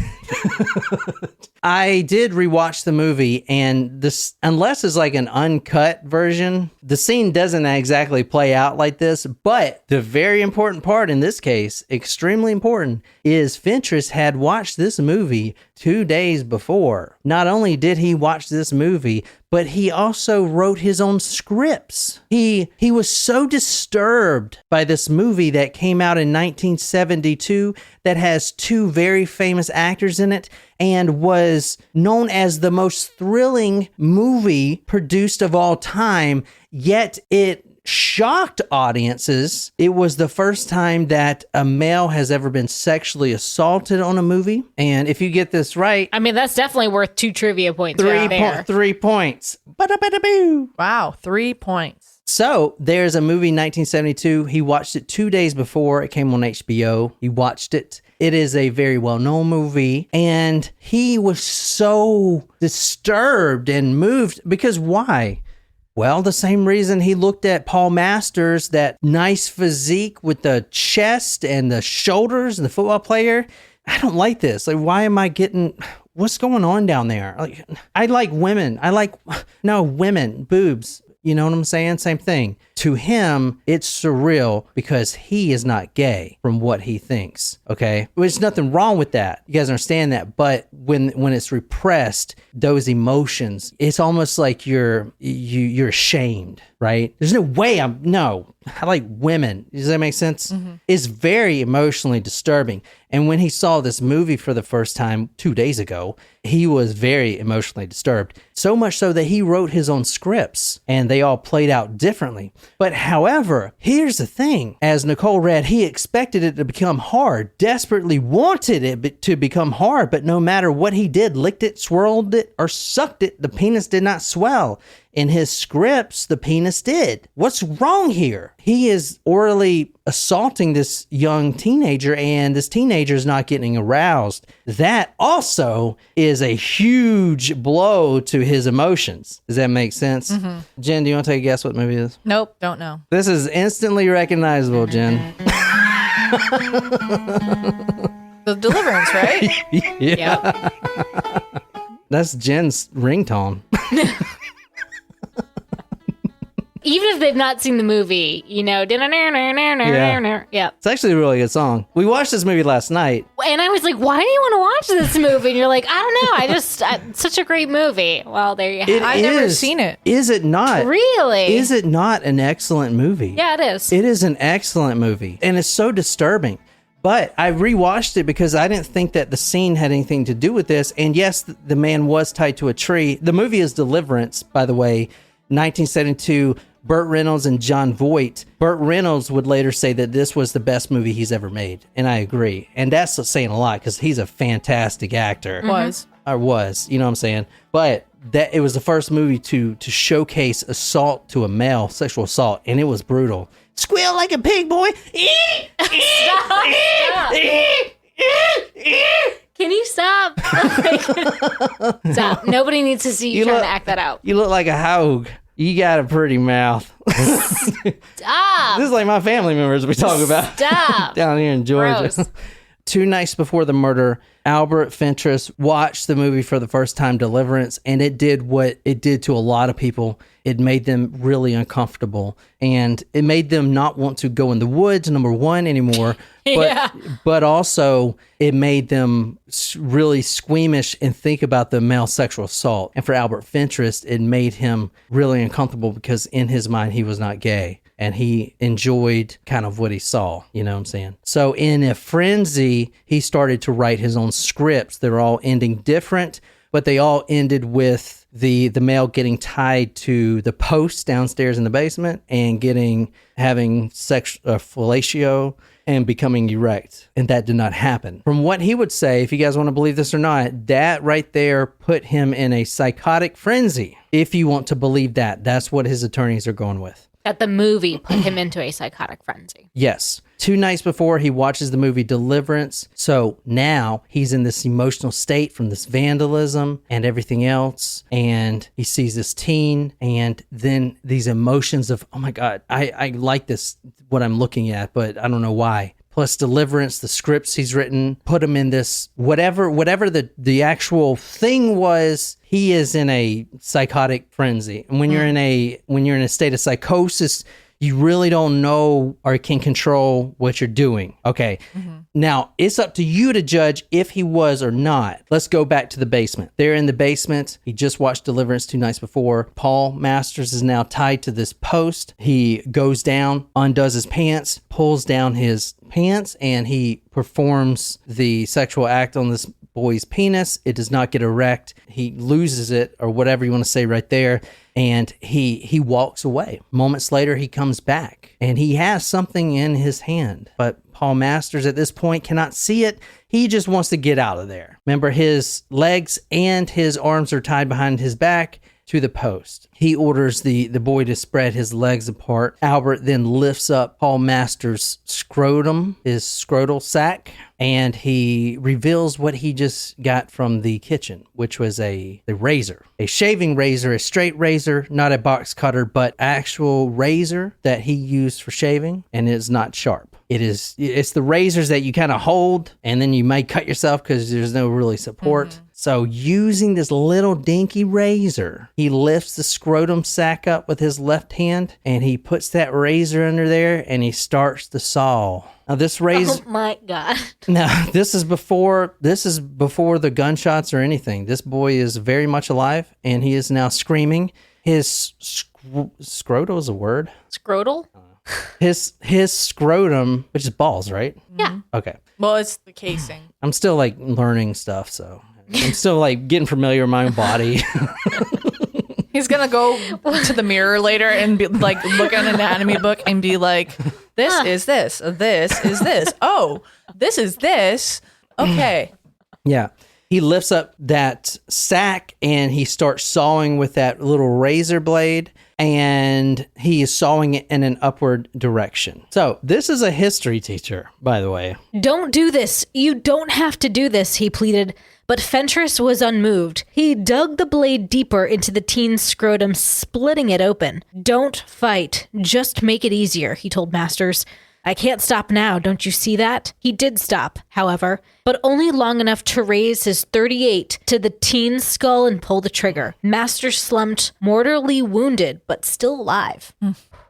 I did rewatch the movie, and this, unless it's like an uncut version, the scene doesn't exactly play out like this. But the very important part in this case, extremely important, is Fentress had watched this movie 2 days before. Not only did he watch this movie, but he also wrote his own scripts. He was so disturbed by this movie that came out in 1972 that has two very famous actors in it and was known as the most thrilling movie produced of all time, yet it shocked audiences. It was the first time that a male has ever been sexually assaulted on a movie. And if you get this right, I mean, that's definitely worth 2 trivia points right there. 3 points. Ba-da-ba-da-boo. Wow, 3 points. So there's a movie 1972. He watched it 2 days before it came on HBO. He watched it. It is a very well-known movie. And he was so disturbed and moved because why? Well, the same reason he looked at Paul Masters, that nice physique with the chest and the shoulders and the football player. I don't like this. Like, why am I getting... What's going on down there? Like, I like women. Women, boobs. You know what I'm saying? Same thing. To him, it's surreal because he is not gay from what he thinks. Okay? There's nothing wrong with that. You guys understand that. But when it's repressed, those emotions, it's almost like you're ashamed, right? There's no way I like women. Does that make sense? Mm-hmm. It's very emotionally disturbing. And when he saw this movie for the first time 2 days ago, he was very emotionally disturbed. So much so that he wrote his own scripts and they all played out differently. But however, here's the thing. As Nicole read, he expected it to become hard, desperately wanted it to become hard, but no matter what he did, licked it, swirled it, or sucked it, the penis did not swell. In his scripts, the penis did. What's wrong here? He is orally assaulting this young teenager and this teenager is not getting aroused. That also is a huge blow to his emotions. Does that make sense? Mm-hmm. Jen, do you want to take a guess what movie it is? Nope, don't know. This is instantly recognizable, Jen. The Deliverance, right? Yeah. Yep. That's Jen's ringtone. Even if they've not seen the movie, you know, yeah. It's actually a really good song. We watched this movie last night. And I was like, why do you want to watch this movie? And you're like, I don't know. It's such a great movie. Well, there you have it. I've never seen it. Is it not? Really? Is it not an excellent movie? Yeah, it is. It is an excellent movie. And it's so disturbing. But I rewatched it because I didn't think that the scene had anything to do with this. And yes, the man was tied to a tree. The movie is Deliverance, by the way, 1972. Burt Reynolds and Jon Voight. Burt Reynolds would later say that this was the best movie he's ever made. And I agree. And that's saying a lot because he's a fantastic actor. Was, you know what I'm saying? But that it was the first movie to showcase assault to a male, sexual assault, and it was brutal. Squeal like a pig, boy. Stop. Can you stop? Stop. Nobody needs to see you trying to act that out. You look like a hog. You got a pretty mouth. Stop. This is like my family members we talk about. Stop. Down here in Georgia. Gross. 2 nights before the murder, Albert Fentress watched the movie for the first time, Deliverance, and it did what it did to a lot of people. It made them really uncomfortable, and it made them not want to go in the woods, number one, anymore. But also, it made them really squeamish and think about the male sexual assault. And for Albert Fentress, it made him really uncomfortable because in his mind, he was not gay. And he enjoyed kind of what he saw, you know what I'm saying? So in a frenzy, he started to write his own scripts. They're all ending different, but they all ended with the male getting tied to the post downstairs in the basement and having fellatio and becoming erect. And that did not happen. From what he would say, if you guys want to believe this or not, that right there put him in a psychotic frenzy. If you want to believe that, that's what his attorneys are going with. That the movie put him into a psychotic frenzy. Yes. 2 nights before, he watches the movie Deliverance. So now he's in this emotional state from this vandalism and everything else. And he sees this teen and then these emotions of, oh my God, I like this, what I'm looking at, but I don't know why. Plus Deliverance, the scripts he's written, put him in this, whatever the actual thing was, he is in a psychotic frenzy. And when you're in a state of psychosis, you really don't know or can control what you're doing. Okay. Now, it's up to you to judge if he was or not. Let's go back to the basement. They're in the basement. He just watched Deliverance 2 nights before. Paul Masters is now tied to this post. He goes down, undoes his pants, pulls down his pants, and he performs the sexual act on this boy's penis. It does not get erect. He loses it, or whatever you want to say right there. And he walks away. Moments later, he comes back and he has something in his hand. But Paul Masters at this point cannot see it. He just wants to get out of there. Remember, his legs and his arms are tied behind his back to the post. He orders the boy to spread his legs apart. Albert then lifts up Paul Masters' scrotum, his scrotal sac, and he reveals what he just got from the kitchen, which was a razor. A shaving razor, a straight razor, not a box cutter, but actual razor that he used for shaving, and it is not sharp. It's the razors that you kind of hold, and then you may cut yourself because there's no really support. So using this little dinky razor, he lifts the scrotum sac up with his left hand, and he puts that razor under there, and he starts to saw. Now this razor, Oh my God. now this is before the gunshots or anything. This boy is very much alive, and he is now screaming. His scrotal is a word. Scrotal? His scrotum, which is balls, right? Yeah. Okay. Well, it's the casing. I'm still like learning stuff, so I'm still like getting familiar with my own body. He's gonna go to the mirror later and be like, look at an anatomy book and be like, this is this, this is this. Oh, this is this. Okay. Yeah. He lifts up that sack and he starts sawing with that little razor blade, and he is sawing it in an upward direction. So this is a history teacher, by the way. Don't do this. You don't have to do this, he pleaded. But Fentress was unmoved. He dug the blade deeper into the teen's scrotum, splitting it open. Don't fight. Just make it easier, he told Masters. I can't stop now, don't you see that? He did stop, however, but only long enough to raise his .38 to the teen's skull and pull the trigger. Masters slumped, mortally wounded, but still alive.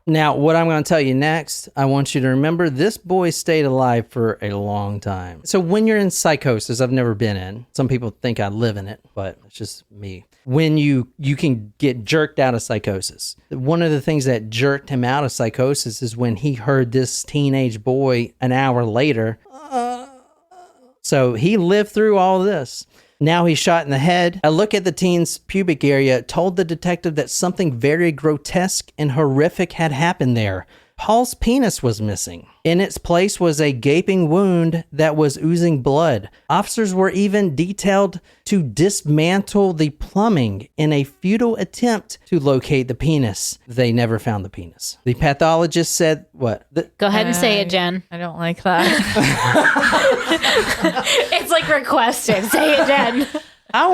Now, what I'm going to tell you next, I want you to remember this boy stayed alive for a long time. So when you're in psychosis, I've never been in. Some people think I live in it, but it's just me. When you can get jerked out of psychosis. One of the things that jerked him out of psychosis is when he heard this teenage boy an hour later. So he lived through all of this. Now he's shot in the head. A look at the teen's pubic area told the detective that something very grotesque and horrific had happened there. Paul's penis was missing. In its place was a gaping wound that was oozing blood. Officers were even detailed to dismantle the plumbing in a futile attempt to locate the penis. They never found the penis. The pathologist said, what? Go ahead and say it, Jen. I don't like that. It's like requested. Say it, Jen. I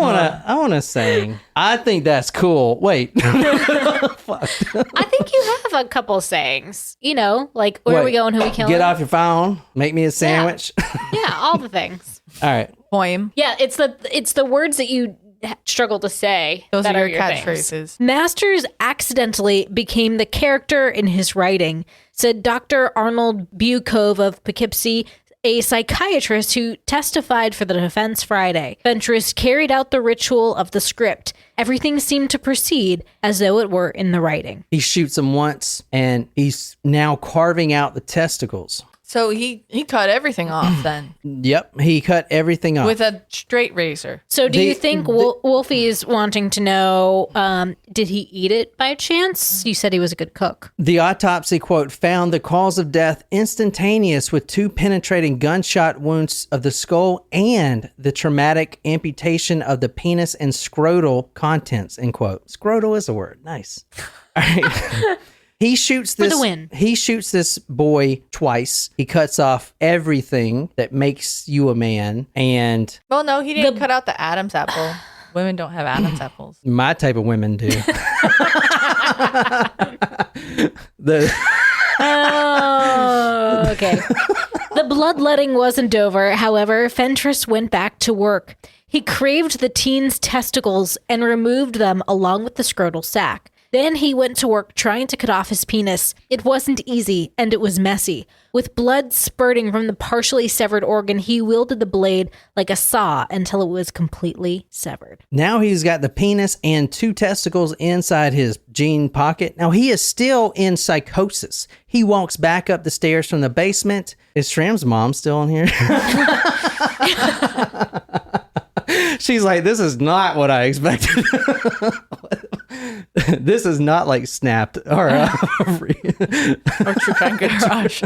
wanna sing. I think that's cool. Wait. I think you have a couple sayings. You know, like where are we going, who we killing? Get off your phone. Make me a sandwich. Yeah, all the things. All right. Poem. Yeah, it's the words that you struggle to say. Those that are your things. catchphrases. Masters accidentally became the character in his writing, said Dr. Arnold Bucove of Poughkeepsie, a psychiatrist who testified for the defense Friday. Fentress carried out the ritual of the script. Everything seemed to proceed as though it were in the writing. He shoots him once, and he's now carving out the testicles. So he cut everything off then Yep, he cut everything off. with a straight razor. So do you think Wolfie is wanting to know, did he eat it by chance? You said he was a good cook. The autopsy, quote, found the cause of death instantaneous with 2 penetrating gunshot wounds of the skull and the traumatic amputation of the penis and scrotal contents, end quote. Scrotal is a word. Nice. All right. He shoots this. For the win. He shoots this boy twice. He cuts off everything that makes you a man, and Well, no, he didn't cut out the Adam's apple. Women don't have Adam's apples. my type of women do. Oh, okay. The bloodletting wasn't over. However, Fentress went back to work. He craved the teen's testicles and removed them along with the scrotal sac. Then he went to work trying to cut off his penis. It wasn't easy, and it was messy. With blood spurting from the partially severed organ, he wielded the blade like a saw until it was completely severed. Now he's got the penis and 2 testicles inside his jean pocket. Now he is still in psychosis. He walks back up the stairs from the basement. Is Shram's mom still in here? She's like, this is not what I expected. This is not like Snapped or True Crime Garage.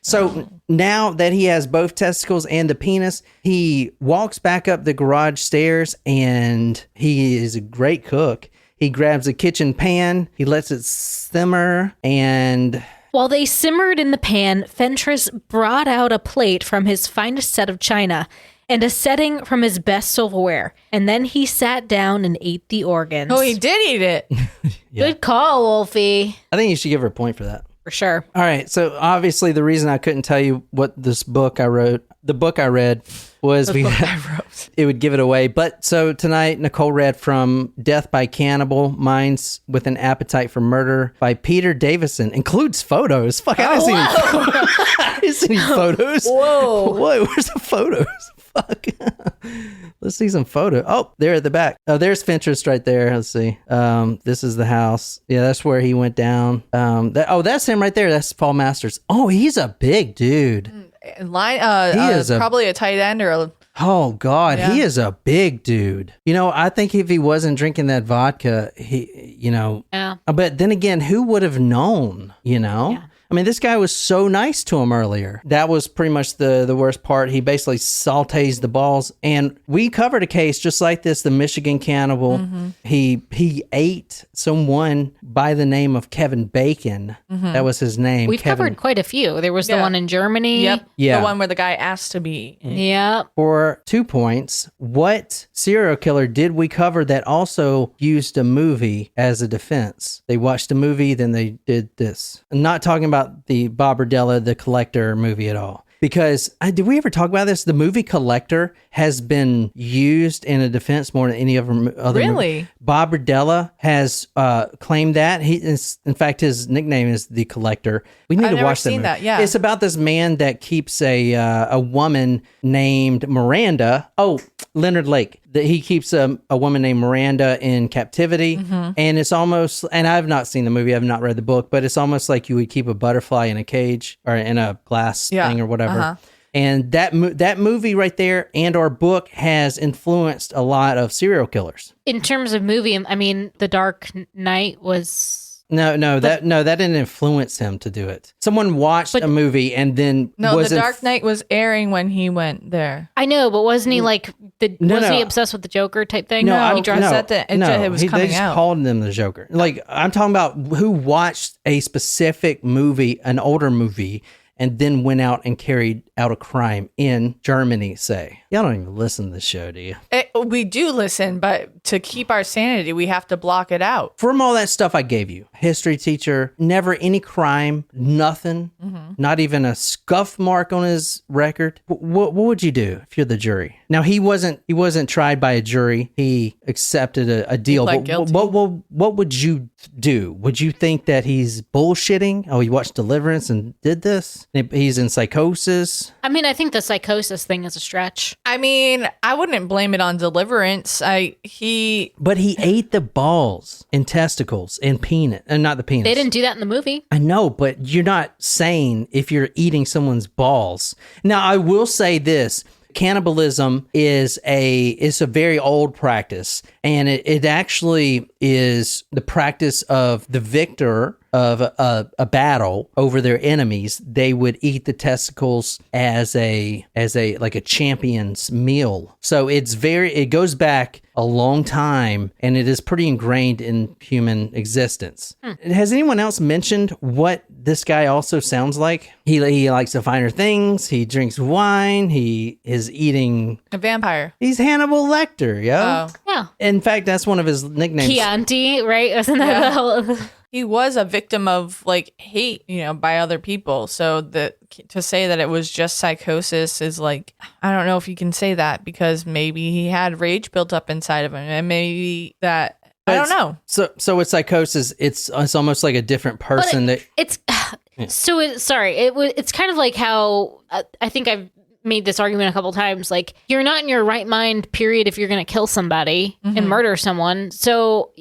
So now that he has both testicles and the penis, he walks back up the garage stairs, and he is a great cook. He grabs a kitchen pan, he lets it simmer, and while they simmered in the pan, Fentress brought out a plate from his finest set of china and a setting from his best silverware, and then he sat down and ate the organs. Oh, he did eat it. Yeah. Good call, Wolfie. I think you should give her a point for that. For sure. All right, so obviously the reason I couldn't tell you what the book I read was it would give it away. But so tonight, Nicole read from Death by Cannibal, Minds with an Appetite for Murder by Peter Davison. Includes photos. Fuck, I didn't see any photos. Whoa. Whoa, where's the photos? Fuck. Let's see some photos. Oh, they're at the back. Oh, there's Fentress right there. Let's see. This is the house. Yeah, that's where he went down. That's him right there. That's Paul Masters. Oh, he's a big dude. He is probably a tight end or a... Oh God, Yeah. he is a big dude. You know, I think if he wasn't drinking that vodka, Yeah. But then again, who would have known, Yeah. I mean, this guy was so nice to him earlier. That was pretty much the worst part. He basically sautés the balls. And we covered a case just like this, the Michigan Cannibal. Mm-hmm. He ate someone by the name of Kevin Bacon. Mm-hmm. That was his name. We've covered quite a few. There was the Yeah. one in Germany. Yep. Yeah. The one where the guy asked to be. Yep. For 2 points, what serial killer did we cover that also used a movie as a defense? They watched a movie, then they did this. I'm not talking about the Bob Berdella, the Collector movie at all. Because, did we ever talk about this? The movie Collector has been used in a defense more than any other Really? movie. Bob Berdella has claimed that. In fact, his nickname is the Collector. We need I've to never watch that seen movie. that, yeah. It's about this man that keeps a woman named Miranda. Oh, Leonard Lake. That he keeps a woman named Miranda in captivity. Mm-hmm. And it's almost, and I've not seen the movie, I've not read the book, but it's almost like you would keep a butterfly in a cage or in a glass thing or whatever. Uh-huh. And that movie right there and our book has influenced a lot of serial killers. In terms of movie, I mean, The Dark Knight was... No, that didn't influence him to do it. Someone watched a movie and then The Dark Knight was airing when he went there. I know, but wasn't he like... No. he obsessed with the Joker type thing? He dressed it was they coming just out. called him the Joker. Like, I'm talking about who watched a specific movie, an older movie, and then went out and carried out a crime in Germany, say. Y'all don't even listen to the show, do you? We do listen, but to keep our sanity, we have to block it out. From all that stuff I gave you, history teacher, never any crime, nothing, not even a scuff mark on his record. What would you do if you're the jury? Now, he wasn't tried by a jury. He accepted a deal. pled guilty. What would you do? Would you think that he's bullshitting? Oh, he watched Deliverance and did this? He's in psychosis? I mean, I think the psychosis thing is a stretch. I mean, I wouldn't blame it on Deliverance. But he ate the balls and testicles and penis, and not the penis. They didn't do that in the movie. I know, but you're not saying if you're eating someone's balls. Now, I will say this. Cannibalism is a very old practice, and it actually is the practice of the victor of a battle over their enemies. They would eat the testicles as a champion's meal. So it goes back a long time, and it is pretty ingrained in human existence. Has anyone else mentioned what this guy also sounds like? He likes the finer things. He drinks wine. He is eating a vampire. He's Hannibal Lecter, yo. Oh. Yeah. In fact, that's one of his nicknames. Chianti, right? Wasn't that the whole... He was a victim of hate, by other people. So to say that it was just psychosis is I don't know if you can say that, because maybe he had rage built up inside of him, and maybe that I don't know. So with psychosis, it's almost like a different person it's kind of like how I think I've made this argument a couple times. Like, you're not in your right mind, period, if you're going to kill somebody and murder someone. So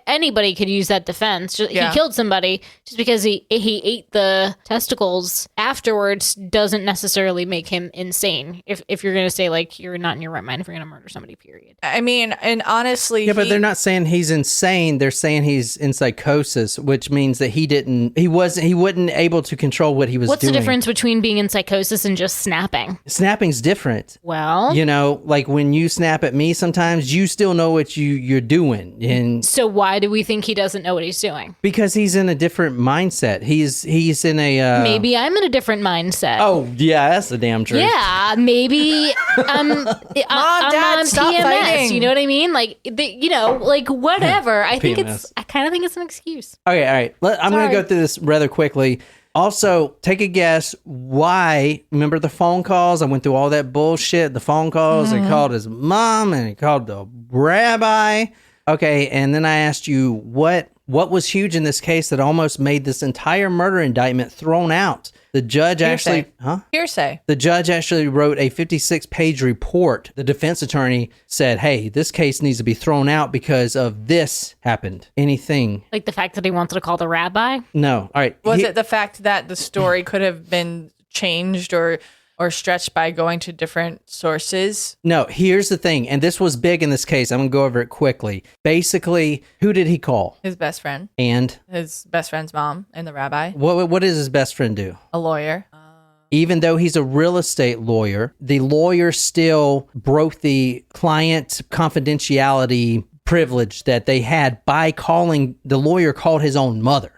anybody could use that defense. He killed somebody just because he ate the testicles afterwards doesn't necessarily make him insane. If you're going to say, like, you're not in your right mind if you're going to murder somebody, period. I mean, and honestly, but they're not saying he's insane. They're saying he's in psychosis, which means that he wasn't able to control what he was doing. What's the difference between being in psychosis and just snapping? Snapping's different. Well, like when you snap at me, sometimes you still know what you're doing, and so why do we think he doesn't know what he's doing? Because he's in a different mindset. He's in a maybe I'm in a different mindset. Oh yeah, that's the damn truth. Yeah, maybe I'm Dad, on stop PMS. fighting. You know what I mean? Like like whatever. I kind of think it's an excuse. Okay, all right. I'm going to go through this rather quickly. Also, take a guess why. Remember the phone calls? I went through all that bullshit. The phone calls. He called his mom and he called the rabbi. Okay, and then I asked you what was huge in this case that almost made this entire murder indictment thrown out. The judge Hearsay. The judge actually wrote a 56-page report. The defense attorney said, hey, this case needs to be thrown out because of this happened. Anything. Like the fact that he wanted to call the rabbi? No. All right. Was it the fact that the story could have been changed or stretched by going to different sources? No, here's the thing, and this was big in this case. I'm going to go over it quickly. Basically, who did he call? His best friend. And? His best friend's mom and the rabbi. What does his best friend do? A lawyer. Even though he's a real estate lawyer, the lawyer still broke the client confidentiality privilege that they had by calling, the lawyer called his own mother.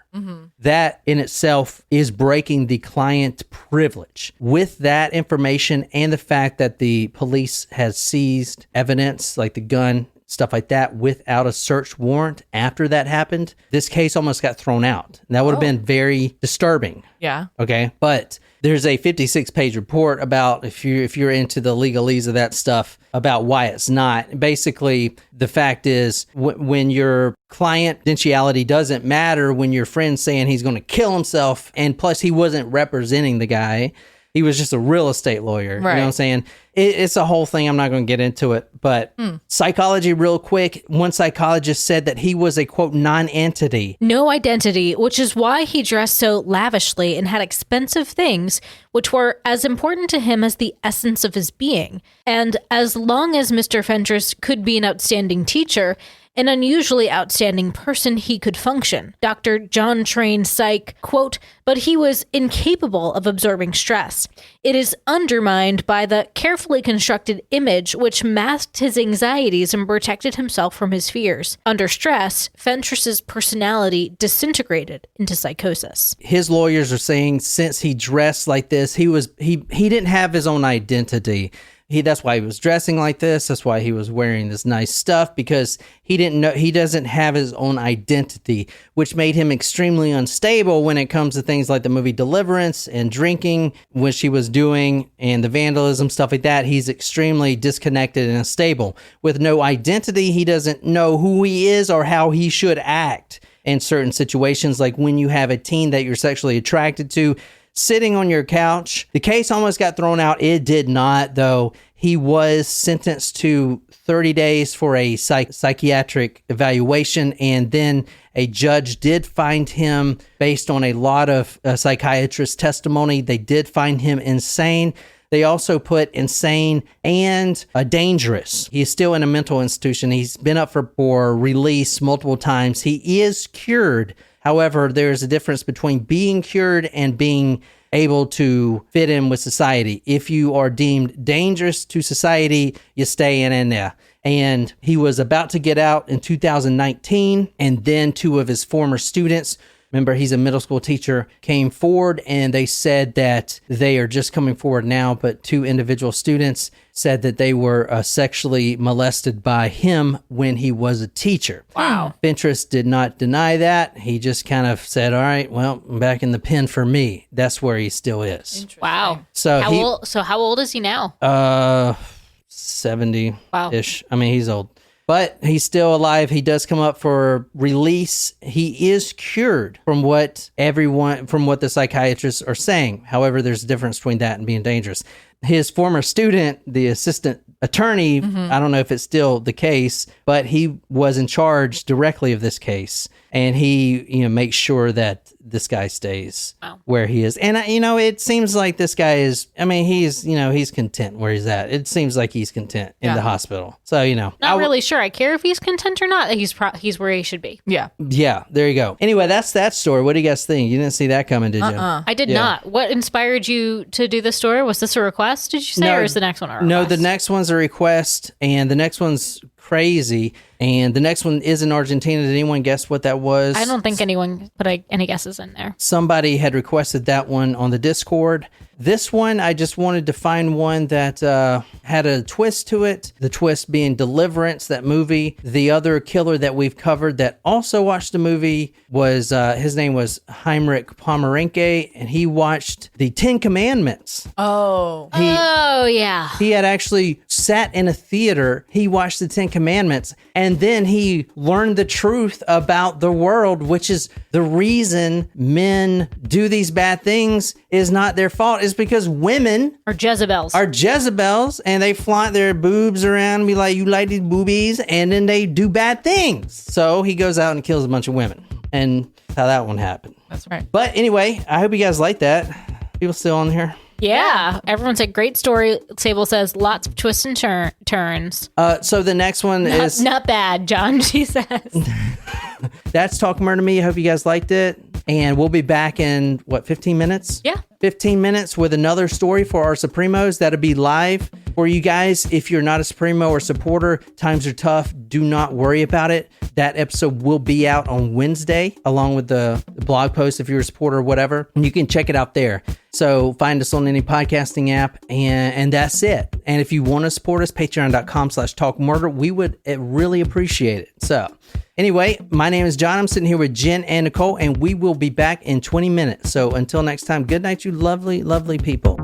That in itself is breaking the client privilege. With that information and the fact that the police has seized evidence like the gun, stuff like that, without a search warrant after that happened, this case almost got thrown out. And that would have been very disturbing. Yeah. Okay. But there's a 56-page report about, if you're into the legalese of that stuff, about why it's not. Basically, the fact is when your client confidentiality doesn't matter, when your friend's saying he's going to kill himself, and plus he wasn't representing the guy. He was just a real estate lawyer. Right. You know what I'm saying? It's a whole thing. I'm not going to get into it. But psychology real quick. One psychologist said that he was a, quote, non-entity. No identity, which is why he dressed so lavishly and had expensive things, which were as important to him as the essence of his being. And as long as Mr. Fentress could be an outstanding teacher, an unusually outstanding person, he could function. Dr. John Train Psych, quote, but he was incapable of absorbing stress. It is undermined by the carefully constructed image which masked his anxieties and protected himself from his fears. Under stress, Fentress's personality disintegrated into psychosis. His lawyers are saying since he dressed like this, he didn't have his own identity. That's why he was dressing like this. That's why he was wearing this nice stuff, because he doesn't have his own identity, which made him extremely unstable when it comes to things like the movie Deliverance and drinking, which he was doing, and the vandalism, stuff like that. He's extremely disconnected and unstable. With no identity, he doesn't know who he is or how he should act in certain situations, like when you have a teen that you're sexually attracted to, sitting on your couch. The case almost got thrown out. It did not, though. He was sentenced to 30 days for a psychiatric evaluation, and then a judge did find him, based on a lot of psychiatrist testimony, they did find him insane. They also put insane and dangerous. He's still in a mental institution. He's been up for release multiple times. He is cured. However, there's a difference between being cured and being able to fit in with society. If you are deemed dangerous to society, you stay in there. And he was about to get out in 2019, and then two of his former students, remember he's a middle school teacher, came forward, and they said that they are just coming forward now, but two individual students said that they were sexually molested by him when he was a teacher. Wow. Fentress did not deny that. He just kind of said, all right, well, I'm back in the pen for me. That's where he still is. Wow. So how old is he now? 70-ish. Wow. I mean, he's old. But he's still alive. He does come up for release. He is cured from what the psychiatrists are saying. However, there's a difference between that and being dangerous. His former student, the assistant attorney, I don't know if it's still the case, but he was in charge directly of this case. And he, makes sure that this guy stays where he is. And, it seems like this guy is, he's content where he's at. It seems like he's content in the hospital. So, Not really sure I care if he's content or not. He's where he should be. Yeah. Yeah, there you go. Anyway, that's that story. What do you guys think? You didn't see that coming, did you? I did not. What inspired you to do this story? Was this a request, did you say, or is the next one a request? No, the next one's a request, and the next one's crazy, and the next one is in Argentina. Did anyone guess what that was? I don't think anyone put any guesses in there. Somebody had requested that one on the Discord. This one, I just wanted to find one that had a twist to it. The twist being Deliverance, that movie. The other killer that we've covered that also watched the movie was, his name was Heinrich Pomerenke, and he watched the 10 Commandments. Oh. Yeah. He had actually sat in a theater. He watched the 10 Commandments, and then he learned the truth about the world, which is the reason men do these bad things is not their fault. It's because women Or Jezebels. and they flaunt their boobs around and be like, you like these boobies, and then they do bad things. So he goes out and kills a bunch of women. And that's how that one happened. That's right. But anyway, I hope you guys like that. People still on here? Yeah. Everyone said great story. Sable says lots of twists and turns. So the next one is... Not bad, John, she says. That's Talk Murder Me. I hope you guys liked it. And we'll be back in, 15 minutes? Yeah. 15 minutes with another story for our Supremos. That'll be live for you guys. If you're not a Supremo or supporter, times are tough. Do not worry about it. That episode will be out on Wednesday, along with the blog post if you're a supporter or whatever. And you can check it out there. So find us on any podcasting app, and that's it. And if you want to support us, patreon.com/talkmurder. We would really appreciate it. So anyway, my name is John. I'm sitting here with Jen and Nicole, and we will be back in 20 minutes. So until next time, good night, you lovely, lovely people.